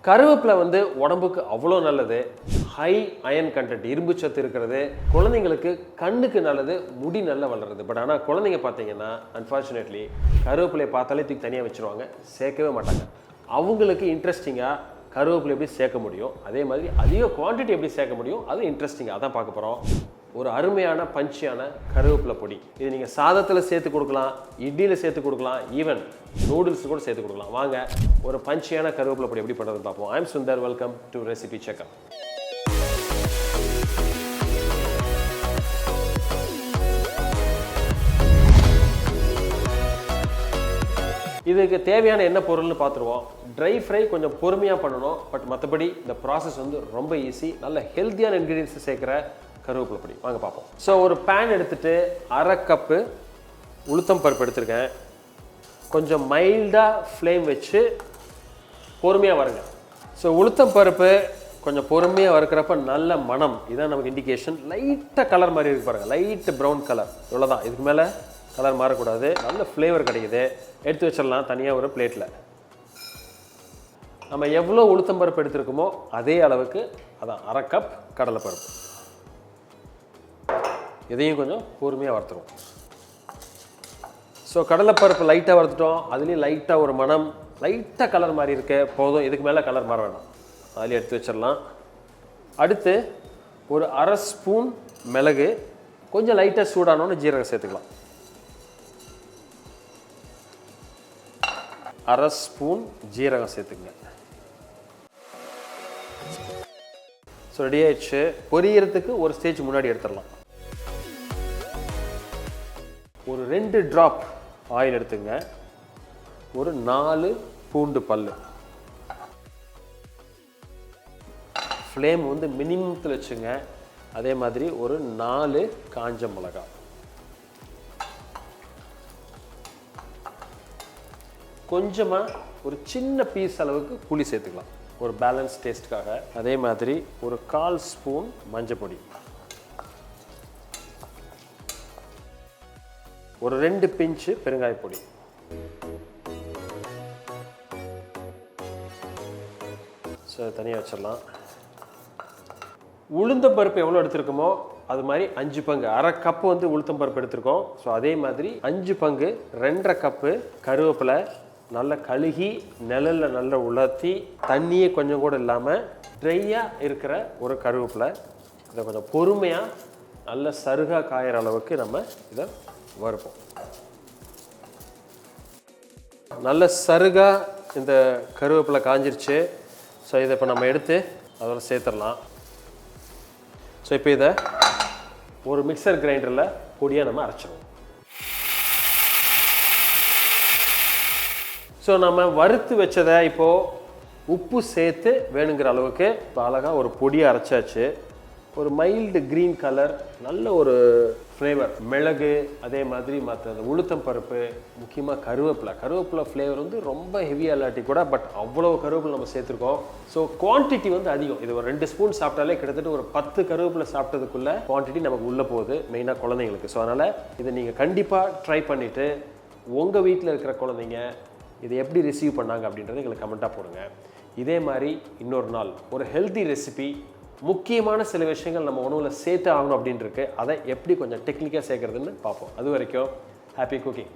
கருவேப்பிலை வந்து உடம்புக்கு அவ்வளோ நல்லது. ஹை அயன் கண்டென்ட், இரும்பு சத்து இருக்கிறது. குழந்தைங்களுக்கு கண்ணுக்கு நல்லது, முடி நல்லா வளருது. பட் ஆனால் குழந்தைங்க பார்த்தீங்கன்னா அன்ஃபார்ச்சுனேட்லி கருவேப்பிலையை பார்த்தாலே தூக்கி தனியாக வச்சுருவாங்க, சேர்க்கவே மாட்டாங்க. அவங்களுக்கு இன்ட்ரெஸ்டிங்காக கருவேப்பிலை எப்படி சேர்க்க முடியும், அதே மாதிரி அதிக குவான்டிட்டி எப்படி சேர்க்க முடியும், அது இன்ட்ரெஸ்டிங்காக அதான் பார்க்க போகிறோம். ஒரு அருமையான பஞ்சியான கருவேப்பிலை பொடி. இது நீங்கள் சாதத்தில் சேர்த்து கொடுக்கலாம், இட்லியில் சேர்த்து கொடுக்கலாம், ஈவன் நூடுல்ஸ் கூட சேர்த்து கொடுக்கலாம். வாங்க ஒரு பஞ்சியான கருவேப்பிலை பொடி எப்படி பண்ணுறதுன்னு பார்ப்போம். I am Sundar, welcome to recipecheckr. இதுக்கு தேவையான என்ன பொருள்னு பார்த்துருவோம். ட்ரை ஃப்ரை கொஞ்சம் பொறுமையாக பண்ணணும், பட் மற்றபடி இந்த ப்ராசஸ் வந்து ரொம்ப ஈஸி. நல்ல ஹெல்த்தியான இன்க்ரீடியன்ஸ் சேர்க்குற கருவேப்பிலை பொடி. வாங்க பார்ப்போம். ஸோ ஒரு பேன் எடுத்துகிட்டு 1/2 கப்பு உளுத்தம் பருப்பு எடுத்துருக்கேன். கொஞ்சம் மைல்டாக ஃப்ளேம் வச்சு பொறுமையாக வறுங்க. ஸோ உளுத்தம் பருப்பு கொஞ்சம் பொறுமையாக வறுக்கிறப்ப நல்ல மனம், இதான் நமக்கு இண்டிகேஷன். லைட்டாக கலர் மாதிரி இருக்கு பாருங்கள், லைட்டு ப்ரௌன் கலர், இவ்வளோதான். இதுக்கு மேலே கலர் மாறக்கூடாது. நல்ல ஃப்ளேவர் கிடைக்குது. எடுத்து வச்சிடலாம் தனியாக ஒரு பிளேட்டில். நம்ம எவ்வளோ உளுத்தம் பருப்பு எடுத்துருக்கோமோ அதே அளவுக்கு அதான் 1/2 கப் கடலைப்பருப்பு. இதையும் கொஞ்சம் பொறுமையாக வறுத்துருவோம். ஸோ கடலைப்பருப்பு லைட்டாக வறுத்துட்டோம். அதுலேயும் லைட்டாக ஒரு மனம், லைட்டாக கலர் மாதிரி இருக்கு, போதும். இதுக்கு மேலே கலர் மாற வேண்டாம். அதுலேயும் எடுத்து வச்சிடலாம். அடுத்து ஒரு 1/2 ஸ்பூன் மிளகு, கொஞ்சம் லைட்டாக சூடானோன்னு ஜீரகம் சேர்த்துக்கலாம். 1/2 ஸ்பூன் ஜீரகம் சேர்த்துக்குங்க. ஸோ ரெடி ஆயிடுச்சு. பொரியறதுக்கு ஒரு ஸ்டேஜ் முன்னாடி எடுத்துடலாம். ஒரு 2 ட்ராப் ஆயில் எடுத்துங்க. ஒரு 4 பூண்டு பல்லு. ஃப்ளேம் வந்து மினிமத்தில் வச்சுங்க. அதே மாதிரி ஒரு 4 காஞ்ச மிளகாய். கொஞ்சமாக ஒரு சின்ன பீஸ் அளவுக்கு புளி சேர்த்துக்கலாம், ஒரு பேலன்ஸ் டேஸ்ட்டுக்காக. அதே மாதிரி ஒரு 1/4 ஸ்பூன் மஞ்சள் பொடி, ஒரு 2 பிஞ்சு பெருங்காய பொடி. ஸோ தனியாக வச்சிடலாம். உளுந்தம் பருப்பு எவ்வளோ எடுத்துருக்கோமோ அது மாதிரி 5 பங்கு, 1/2 கப்பு வந்து உளுத்தம் பருப்பு எடுத்துருக்கோம். ஸோ அதே மாதிரி 5 பங்கு 2/2 கப்பு கருவேப்பிலை நல்லா கழுகி நிழலில் நல்லா உலர்த்தி தண்ணியே கொஞ்சம் கூட இல்லாமல் ட்ரையாக இருக்கிற ஒரு கருவேப்பிலை. இதை கொஞ்சம் பொறுமையாக நல்ல சருகாக காயிற அளவுக்கு நம்ம இதை வறுப்போம். நல்ல சருகா இந்த கருவேப்பிலை காஞ்சிருச்சு. ஸோ இதை இப்போ நம்ம எடுத்து அதோட சேர்த்துடலாம். ஸோ இப்போ இதை ஒரு மிக்சர் கிரைண்டரில் பொடியாக நம்ம அரைச்சிடுவோம். ஸோ நம்ம வறுத்து வச்சதை இப்போது உப்பு சேர்த்து வேணுங்கிற அளவுக்கு அழகாக ஒரு பொடியை அரைச்சாச்சு. ஒரு மைல்டு க்ரீன் கலர், நல்ல ஒரு ஃப்ளேவர். மிளகு, அதே மாதிரி மற்ற உளுத்தம் பருப்பு, முக்கியமாக கருவேப்பிலை ஃப்ளேவர் வந்து ரொம்ப ஹெவியாக இல்லாட்டி கூட, பட் அவ்வளோ கருவேப்பிலை நம்ம சேர்த்துருக்கோம். ஸோ குவான்டிட்டி வந்து அதிகம். இது ஒரு 2 ஸ்பூன் சாப்பிட்டாலே கிட்டத்தட்ட ஒரு 10 கருவேப்பிலை சாப்பிட்டதுக்குள்ள குவான்டிட்டி நமக்கு உள்ளே போகுது, மெயினாக குழந்தைங்களுக்கு. ஸோ அதனால் இதை நீங்கள் கண்டிப்பாக ட்ரை பண்ணிவிட்டு உங்கள் வீட்டில் இருக்கிற குழந்தைங்க இதை எப்படி ரிசீவ் பண்ணாங்க அப்படின்றத எங்களுக்கு கமெண்ட்டாக போடுங்க. இதே மாதிரி இன்னொரு நாள் ஒரு ஹெல்த்தி ரெசிபி, முக்கியமான சில விஷயங்கள் நம்ம உணவில் சேர்த்து ஆகணும் அப்படின்ட்டு இருக்கு. அதை எப்படி கொஞ்சம் டெக்னிக்காக சேர்க்குறதுன்னு பார்ப்போம். அது வரைக்கும் ஹாப்பி குக்கிங்.